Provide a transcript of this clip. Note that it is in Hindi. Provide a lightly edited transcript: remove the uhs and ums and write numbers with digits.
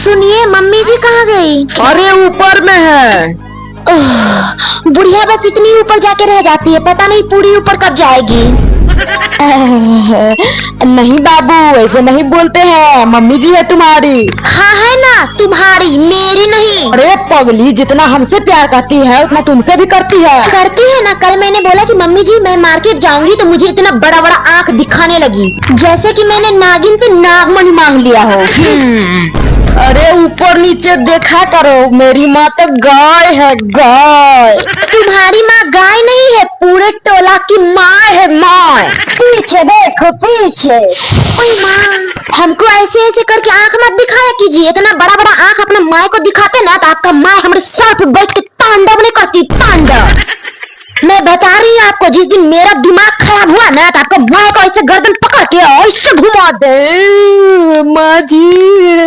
सुनिए, मम्मी जी कहाँ गई? अरे ऊपर में है। बुढ़िया बस इतनी ऊपर जाके रह जाती है, पता नहीं पूरी ऊपर कब जाएगी। नहीं बाबू, ऐसे नहीं बोलते हैं, मम्मी जी है तुम्हारी। हाँ है ना, तुम्हारी, मेरी नहीं। अरे पगली, जितना हमसे प्यार करती है उतना तुमसे भी करती है। करती है ना। कल मैंने बोला कि मम्मी जी मैं मार्केट जाऊंगी तो मुझे इतना बड़ा बड़ा आंख दिखाने लगी, जैसे कि मैंने नागिन से नागमणि मांग लिया हो। अरे ऊपर नीचे देखा करो, मेरी माँ तो गाय है, गाय। तुम्हारी माँ गाय नहीं है, पूरे टोला की माँ है, माँ। पीछे देखो, पीछे। ओए माँ, हमको ऐसे ऐसे करके आंख मत दिखाया कीजिए। इतना बड़ा बड़ा आंख अपने माँ को दिखाते ना तो आपका माँ हमारे सर पे बैठ के तांडव नहीं करती, तांडव। मैं बता रही हूँ आपको, जिस दिन मेरा दिमाग खराब हुआ ना तो आपको माँ को ऐसे गर्दन पकड़ के ऐसे घुमा दे। माँ जी